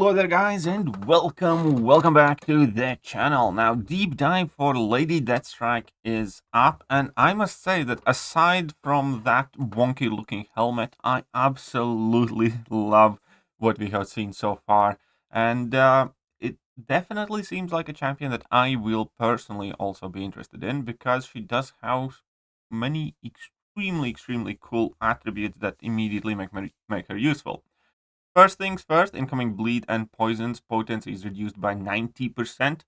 Hello there guys and welcome back to the channel. Now deep dive for Lady Deathstrike is up, and I must say that aside from that wonky looking helmet, I absolutely love what we have seen so far, and it definitely seems like a champion that I will personally also be interested in, because she does have many extremely cool attributes that immediately make her useful. First things first, incoming bleed and poisons potency is reduced by 90%,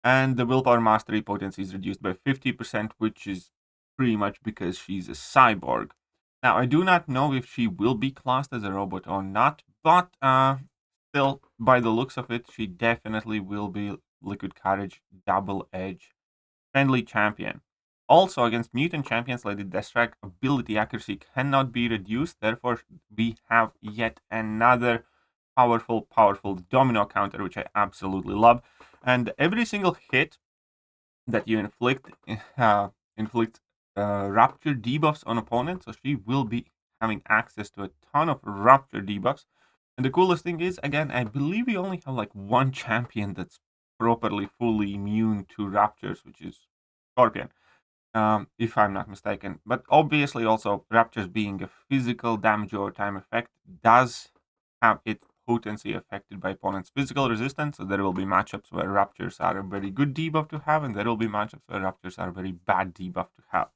and the willpower mastery potency is reduced by 50%, which is pretty much because she's a cyborg. Now, I do not know if she will be classed as a robot or not, but still, by the looks of it, she definitely will be Liquid Courage double edge friendly champion. Also, against mutant champions, Lady Deathstrike ability accuracy cannot be reduced. Therefore, we have yet another powerful domino counter, which I absolutely love. And every single hit that you inflict rapture debuffs on opponents. So she will be having access to a ton of rapture debuffs. And the coolest thing is, again, I believe we only have like one champion that's properly fully immune to raptures, which is Scorpion, if I'm not mistaken. But obviously, also raptures being a physical damage over time effect does have its potency affected by opponent's physical resistance. So there will be matchups where raptures are a very good debuff to have, and there will be matchups where raptures are a very bad debuff to have.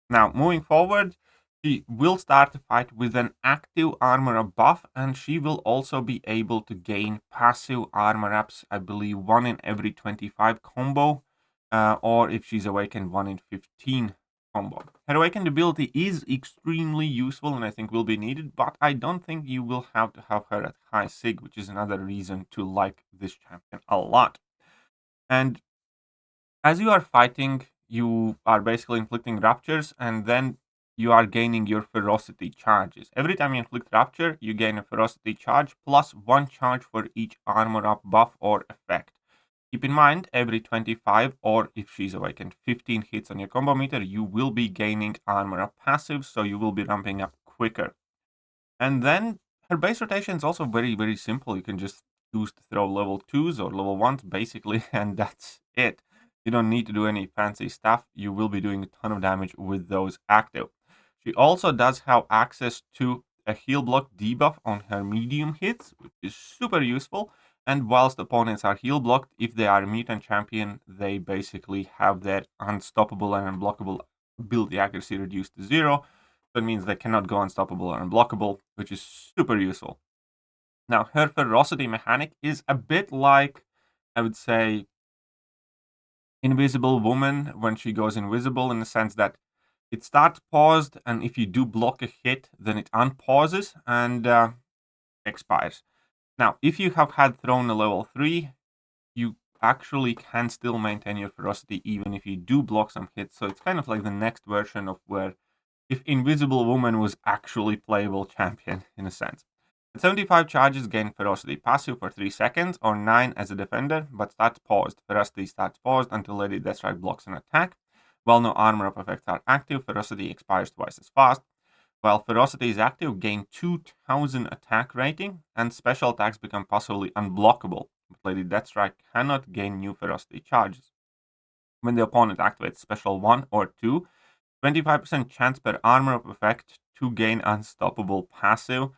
Now, moving forward, she will start the fight with an active armor up buff, and she will also be able to gain passive armor ups, I believe 1 in every 25 combo, or if she's awakened, 1 in 15 combo. Her awakened ability is extremely useful and I think will be needed, but I don't think you will have to have her at high sig, which is another reason to like this champion a lot. And as you are fighting, you are basically inflicting raptures, and then you are gaining your ferocity charges. Every time you inflict rapture, you gain a ferocity charge plus 1 charge for each armor up buff or effect. Keep in mind, every 25, or if she's awakened, 15 hits on your combo meter, you will be gaining armor up passive, so you will be ramping up quicker. And then her base rotation is also very simple. You can just choose to throw level 2s or level 1s, basically, and that's it. You don't need to do any fancy stuff. You will be doing a ton of damage with those active. She also does have access to a heal block debuff on her medium hits, which is super useful. And whilst opponents are heal blocked, if they are a mutant champion, they basically have their unstoppable and unblockable ability accuracy reduced to 0. That means they cannot go unstoppable or unblockable, which is super useful. Now, her ferocity mechanic is a bit like, I would say, Invisible Woman when she goes invisible, in the sense that it starts paused, and if you do block a hit, then it unpauses and expires. Now, if you have had thrown a level 3, you actually can still maintain your ferocity even if you do block some hits. So it's kind of like the next version of where if Invisible Woman was actually playable champion, in a sense. At 75 charges, gain Ferocity passive for 3 seconds, or 9 as a defender, but starts paused. Ferocity starts paused until Lady Deathstrike blocks an attack. While no armor up effects are active, Ferocity expires twice as fast. While Ferocity is active, gain 2000 attack rating, and special attacks become possibly unblockable. But Lady Deathstrike cannot gain new Ferocity charges. When the opponent activates Special 1 or 2, 25% chance per armor up effect to gain unstoppable passive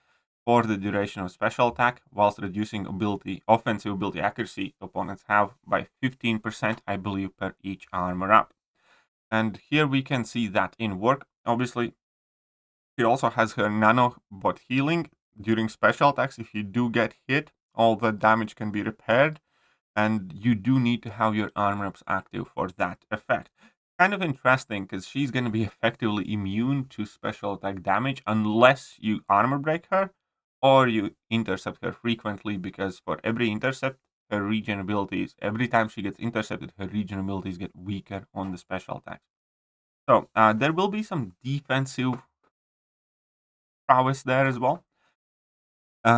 for the duration of special attack, whilst reducing offensive ability accuracy opponents have by 15%, I believe, per each armor up. And here we can see that in work. Obviously, she also has her nanobot healing during special attacks. If you do get hit, all the damage can be repaired, and you do need to have your armor ups active for that effect. Kind of interesting, because she's going to be effectively immune to special attack damage unless you armor break her or you intercept her frequently, because for every intercept, her regen abilities, every time she gets intercepted, her regen abilities get weaker on the special attacks. So there will be some defensive prowess there as well.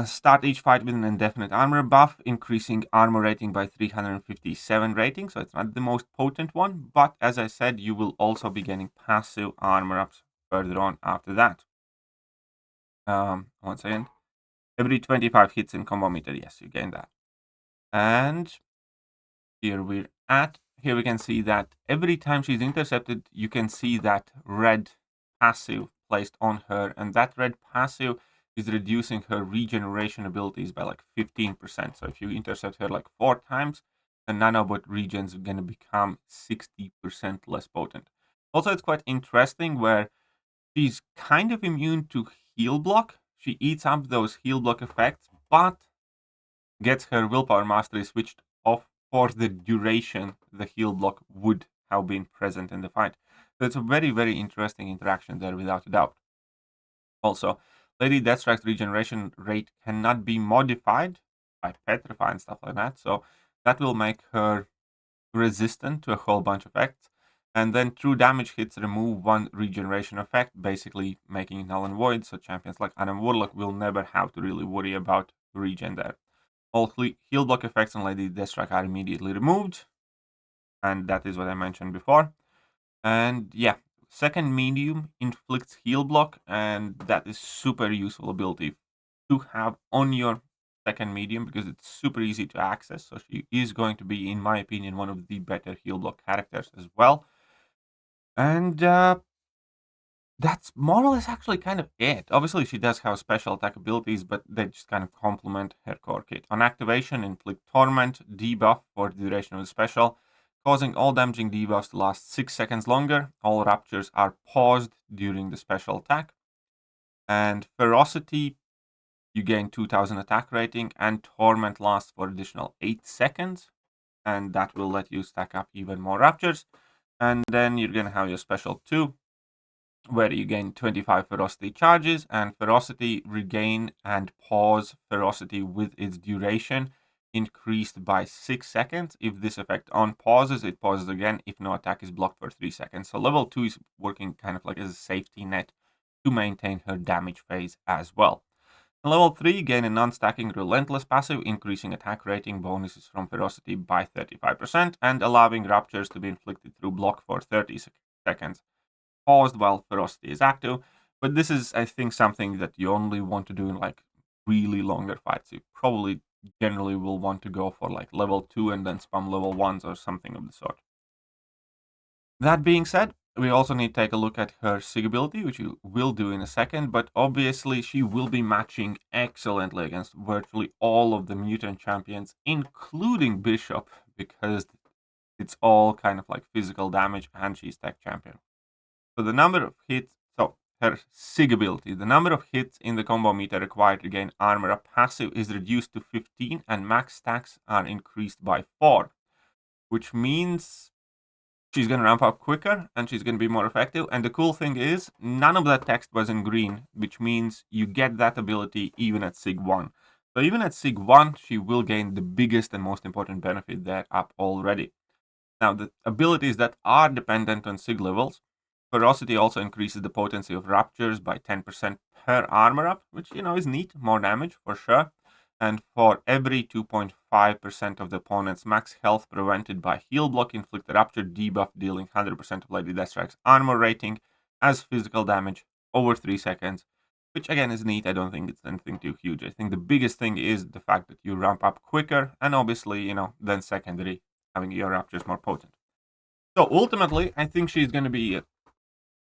Start each fight with an indefinite armor buff, increasing armor rating by 357 rating, so it's not the most potent one, but as I said, you will also be getting passive armor ups further on after that. One second. Every 25 hits in combo meter, yes, you gain that. And here we can see that every time she's intercepted, you can see that red passive placed on her, and that red passive is reducing her regeneration abilities by like 15%. So if you intercept her like 4 times, the nanobot regens are going to become 60% less potent. Also, it's quite interesting where she's kind of immune to heal block. She eats up those heal block effects, but gets her willpower mastery switched off for the duration the heal block would have been present in the fight. So it's a very, very interesting interaction there, without a doubt. Also, Lady Deathstrike's regeneration rate cannot be modified by Petrify and stuff like that, so that will make her resistant to a whole bunch of effects. And then true damage hits remove one regeneration effect, basically making it null and void, so champions like Adam Warlock will never have to really worry about regen there. All heal block effects on Lady Deathstrike are immediately removed, and that is what I mentioned before. And yeah, second medium inflicts heal block, and that is super useful ability to have on your second medium because it's super easy to access. So she is going to be, in my opinion, one of the better heal block characters as well. And that's more or less actually kind of it. Obviously, she does have special attack abilities, but they just kind of complement her core kit. On activation, inflict torment debuff for the duration of the special, causing all damaging debuffs to last 6 seconds longer. All raptures are paused during the special attack. And ferocity, you gain 2000 attack rating, and torment lasts for additional 8 seconds. And that will let you stack up even more raptures. And then you're going to have your special 2, where you gain 25 ferocity charges, and ferocity regain and pause ferocity with its duration increased by 6 seconds. If this effect on pauses, it pauses again if no attack is blocked for 3 seconds. So level 2 is working kind of like as a safety net to maintain her damage phase as well. Level 3, gain a non-stacking relentless passive, increasing attack rating bonuses from ferocity by 35% and allowing raptures to be inflicted through block for 30 seconds. Paused while ferocity is active, but this is, I think, something that you only want to do in like really longer fights. You probably generally will want to go for like level 2 and then spam level 1s or something of the sort. That being said, we also need to take a look at her SIG ability, which we will do in a second, but obviously she will be matching excellently against virtually all of the mutant champions, including Bishop, because it's all kind of like physical damage and she's tech champion. So the number of hits, so her SIG ability, the number of hits in the combo meter required to gain armor up passive is reduced to 15 and max stacks are increased by 4, which means she's going to ramp up quicker and she's going to be more effective. And the cool thing is, none of that text was in green, which means you get that ability even at SIG 1. So even at SIG 1, she will gain the biggest and most important benefit there up already. Now, the abilities that are dependent on SIG levels, ferocity also increases the potency of raptures by 10% per armor up, which, is neat, more damage for sure. And for every 2.5% of the opponent's max health prevented by heal block, inflict a rapture debuff, dealing 100% of Lady Deathstrike's armor rating as physical damage over 3 seconds, which again is neat. I don't think it's anything too huge. I think the biggest thing is the fact that you ramp up quicker, and obviously, then secondary, having your raptures more potent. So ultimately, I think she's going to be a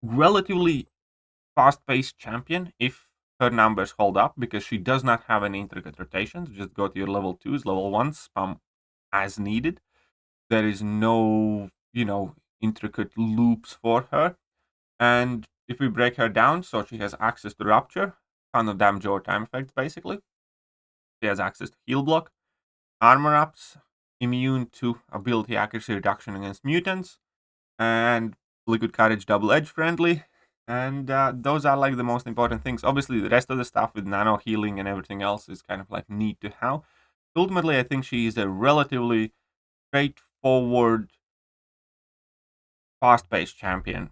relatively fast-paced champion if her numbers hold up, because she does not have any intricate rotations. Just go to your level 2s, level 1s, spam as needed. There is no, intricate loops for her. And if we break her down, so she has access to Rapture, ton of damage over time effects, basically. She has access to heal block, armor ups, immune to ability accuracy reduction against mutants, and liquid courage double edge friendly. And those are like the most important things. Obviously, the rest of the stuff with nano healing and everything else is kind of like neat to have. Ultimately, I think she is a relatively straightforward, fast-paced champion,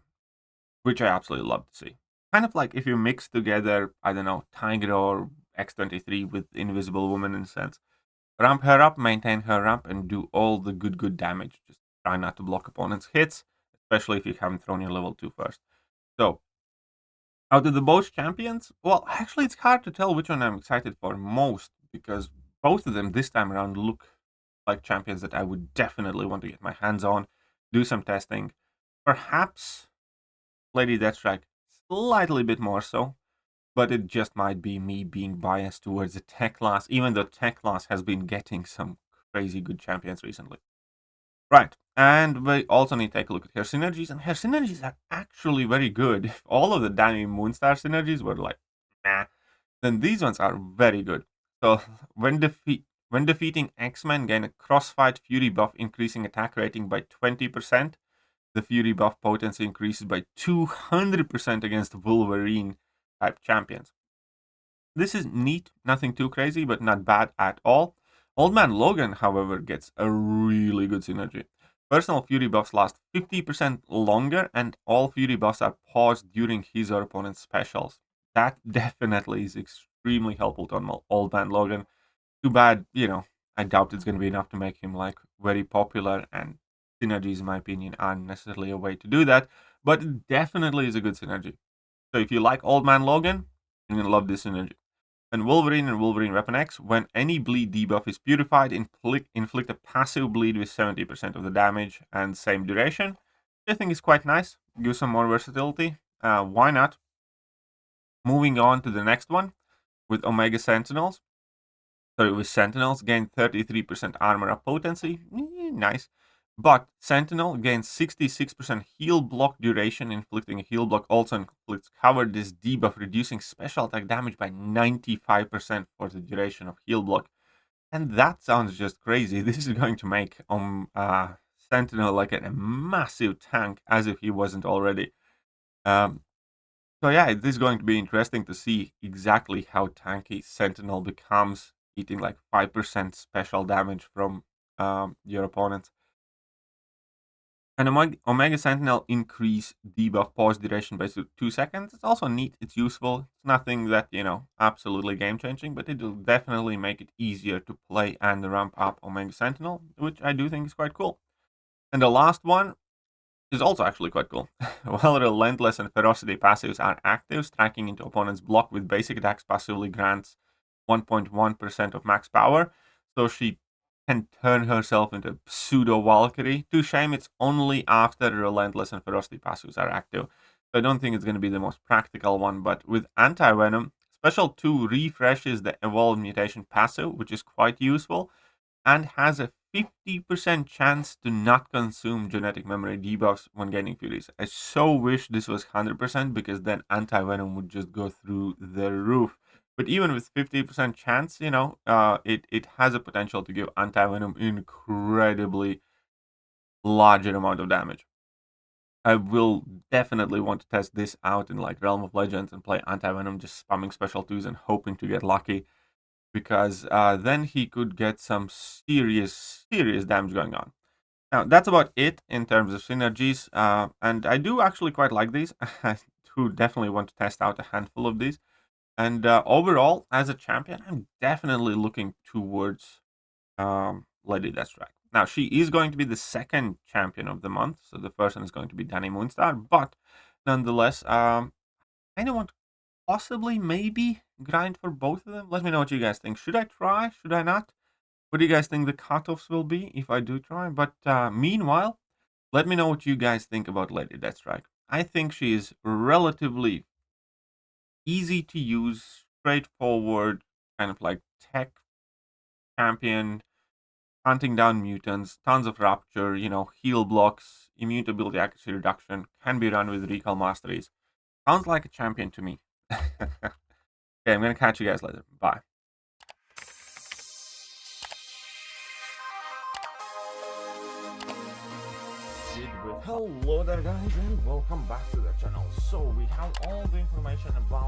which I absolutely love to see. Kind of like if you mix together, I don't know, Tiger or X23 with Invisible Woman in a sense. Ramp her up, maintain her ramp, and do all the good damage. Just try not to block opponents' hits, especially if you haven't thrown your level 2 first. So, Out of the both champions, well, actually, it's hard to tell which one I'm excited for most because both of them this time around look like champions that I would definitely want to get my hands on, do some testing. Perhaps Lady Deathstrike slightly bit more so, but it just might be me being biased towards the tech class, even though tech class has been getting some crazy good champions recently. Right, and we also need to take a look at her synergies, and her synergies are actually very good. If all of the Dani Moonstar synergies were like, nah, then these ones are very good. So when defeating X-Men, gain a Crossfight Fury buff, increasing attack rating by 20%. The Fury buff potency increases by 200% against Wolverine type champions. This is neat, nothing too crazy, but not bad at all. Old Man Logan, however, gets a really good synergy. Personal Fury buffs last 50% longer, and all Fury buffs are paused during his or opponent's specials. That definitely is extremely helpful to Old Man Logan. Too bad, I doubt it's going to be enough to make him like very popular, and synergies, in my opinion, aren't necessarily a way to do that, but it definitely is a good synergy. So if you like Old Man Logan, you're going to love this synergy. And Wolverine Weapon X, when any bleed debuff is purified, inflict a passive bleed with 70% of the damage and same duration. I think is quite nice. Gives some more versatility. Why not? Moving on to the next one with Omega Sentinels. With Sentinels, gain 33% armor up potency. Nice. But Sentinel gains 66% heal block duration. Inflicting a heal block also inflicts cover this debuff, reducing special attack damage by 95% for the duration of heal block. And that sounds just crazy. This is going to make Sentinel like a massive tank, as if he wasn't already. So yeah, this is going to be interesting to see exactly how tanky Sentinel becomes, eating like 5% special damage from your opponents. And Omega Sentinel increase debuff pause duration by 2 seconds. It's also neat, it's useful. It's nothing that, absolutely game changing, but it will definitely make it easier to play and ramp up Omega Sentinel, which I do think is quite cool. And the last one is also actually quite cool. While Relentless and Ferocity passives are active, striking into opponent's block with basic attacks passively grants 1.1% of max power. So she can turn herself into pseudo Valkyrie. To shame, it's only after Relentless and Ferocity passives are active. So I don't think it's going to be the most practical one, but with Anti-Venom, Special 2 refreshes the Evolved Mutation passive, which is quite useful, and has a 50% chance to not consume genetic memory debuffs when gaining Furies. I so wish this was 100% because then Anti-Venom would just go through the roof. But even with 50% chance, it has a potential to give Anti-Venom incredibly larger amount of damage. I will definitely want to test this out in like Realm of Legends and play Anti-Venom, just spamming special 2s and hoping to get lucky, because then he could get some serious damage going on. Now, that's about it in terms of synergies, and I do actually quite like these. I do definitely want to test out a handful of these. And overall, as a champion, I'm definitely looking towards Lady Deathstrike. Now, she is going to be the second champion of the month, so the first one is going to be Dani Moonstar, but nonetheless, I don't want to possibly, maybe, grind for both of them. Let me know what you guys think. Should I try? Should I not? What do you guys think the cutoffs will be if I do try? But meanwhile, let me know what you guys think about Lady Deathstrike. I think she is relatively easy to use, straightforward, kind of like tech champion, hunting down mutants, tons of rapture, heal blocks, immune ability accuracy reduction, can be run with Recoil masteries. Sounds like a champion to me. Okay, I'm gonna catch you guys later. Bye. Hello there guys, and welcome back to the channel. So we have all the information about